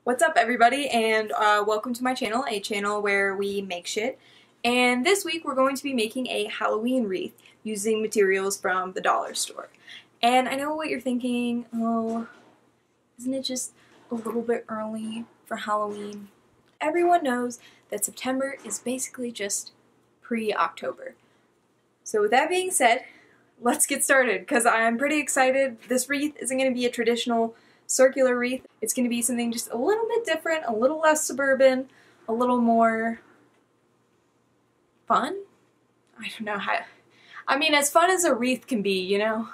What's up everybody, and welcome to my channel, a channel where we make shit. And this week we're going to be making a Halloween wreath using materials from the dollar store. And I know what you're thinking, oh, isn't it just a little bit early for Halloween? Everyone knows that September is basically just pre-October. So with that being said, let's get started, because I'm pretty excited. This wreath isn't going to be a traditional circular wreath. It's going to be something just a little bit different, a little less suburban, a little more fun? I don't know how... I mean, as fun as a wreath can be, you know?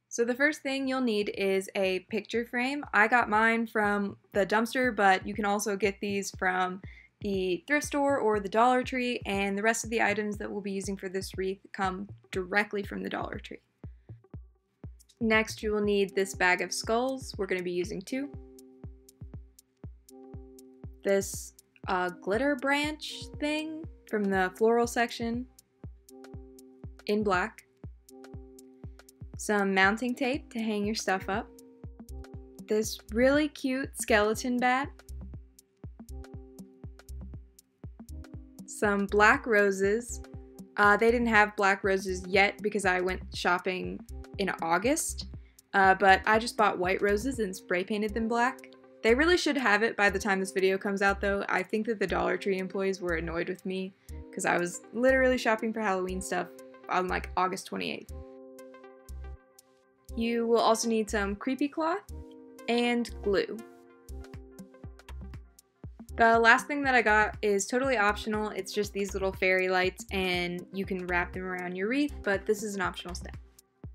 So the first thing you'll need is a picture frame. I got mine from the dumpster, but you can also get these from the thrift store or the Dollar Tree, and the rest of the items that we'll be using for this wreath come directly from the Dollar Tree. Next, you will need this bag of skulls. We're going to be using 2. This glitter branch thing from the floral section in black. Some mounting tape to hang your stuff up. This really cute skeleton bat. Some black roses. They didn't have black roses yet because I went shopping in August, but I just bought white roses and spray painted them black. They really should have it by the time this video comes out though. I think that the Dollar Tree employees were annoyed with me because I was literally shopping for Halloween stuff on like August 28th. You will also need some creepy cloth and glue. The last thing that I got is totally optional. It's just these little fairy lights and you can wrap them around your wreath, but this is an optional step.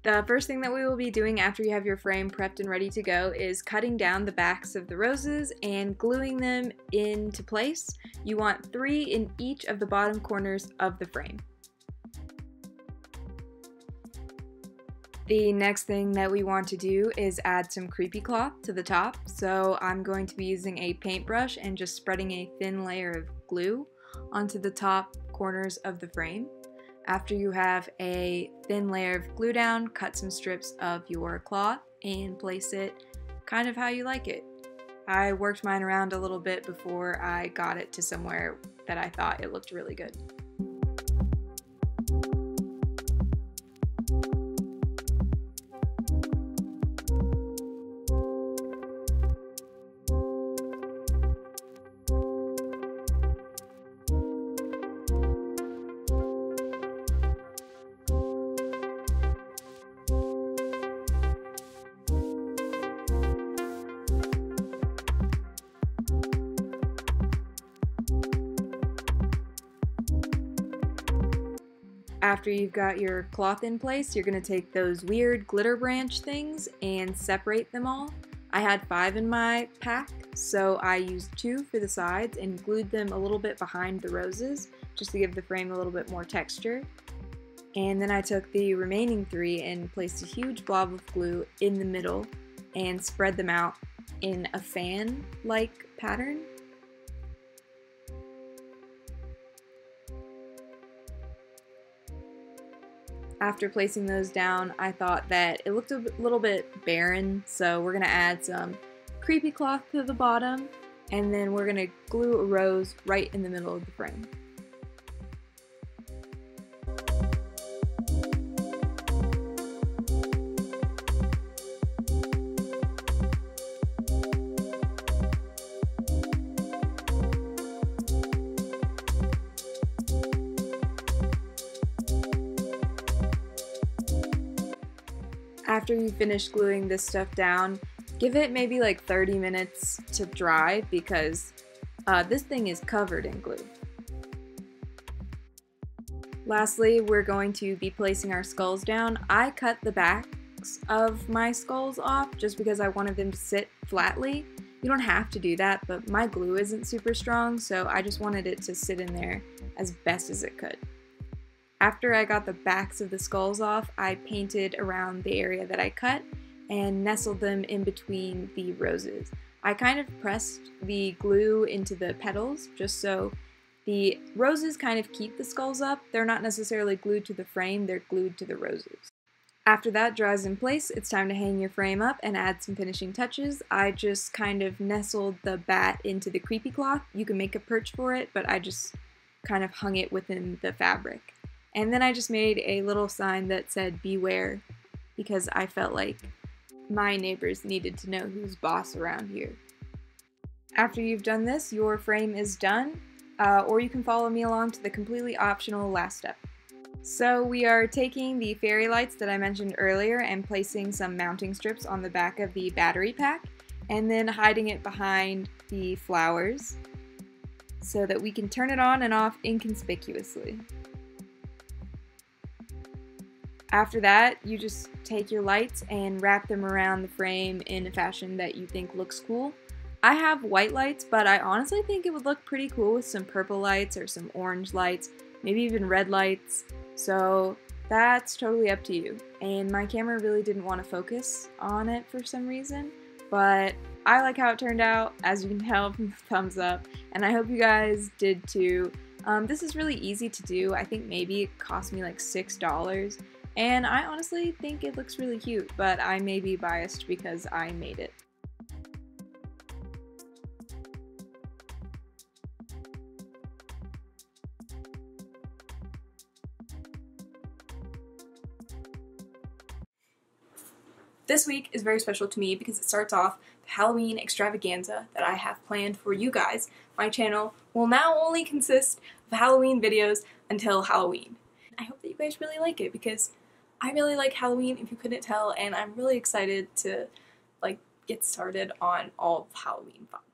The first thing that we will be doing after you have your frame prepped and ready to go is cutting down the backs of the roses and gluing them into place. You want 3 in each of the bottom corners of the frame. The next thing that we want to do is add some creepy cloth to the top. So I'm going to be using a paintbrush and just spreading a thin layer of glue onto the top corners of the frame. After you have a thin layer of glue down, cut some strips of your cloth and place it kind of how you like it. I worked mine around a little bit before I got it to somewhere that I thought it looked really good. After you've got your cloth in place, you're going to take those weird glitter branch things and separate them all. I had 5 in my pack, so I used 2 for the sides and glued them a little bit behind the roses just to give the frame a little bit more texture. And then I took the remaining 3 and placed a huge blob of glue in the middle and spread them out in a fan-like pattern. After placing those down, I thought that it looked a little bit barren, so we're going to add some creepy cloth to the bottom, and then we're going to glue a rose right in the middle of the frame. After you finish gluing this stuff down, give it maybe like 30 minutes to dry because this thing is covered in glue. Lastly, we're going to be placing our skulls down. I cut the backs of my skulls off just because I wanted them to sit flatly. You don't have to do that, but my glue isn't super strong, so I just wanted it to sit in there as best as it could. After I got the backs of the skulls off, I painted around the area that I cut and nestled them in between the roses. I kind of pressed the glue into the petals just so the roses kind of keep the skulls up. They're not necessarily glued to the frame, they're glued to the roses. After that dries in place, it's time to hang your frame up and add some finishing touches. I just kind of nestled the bat into the creepy cloth. You can make a perch for it, but I just kind of hung it within the fabric. And then I just made a little sign that said beware, because I felt like my neighbors needed to know who's boss around here. After you've done this, your frame is done, or you can follow me along to the completely optional last step. So we are taking the fairy lights that I mentioned earlier and placing some mounting strips on the back of the battery pack, and then hiding it behind the flowers so that we can turn it on and off inconspicuously. After that, you just take your lights and wrap them around the frame in a fashion that you think looks cool. I have white lights, but I honestly think it would look pretty cool with some purple lights or some orange lights, maybe even red lights. So that's totally up to you. And my camera really didn't want to focus on it for some reason, but I like how it turned out, as you can tell from the thumbs up, and I hope you guys did too. This is really easy to do. I think maybe it cost me like $6, and I honestly think it looks really cute, but I may be biased because I made it. This week is very special to me because it starts off the Halloween extravaganza that I have planned for you guys. My channel will now only consist of Halloween videos until Halloween. I hope that you guys really like it because I really like Halloween, if you couldn't tell, and I'm really excited to get started on all of Halloween vibes.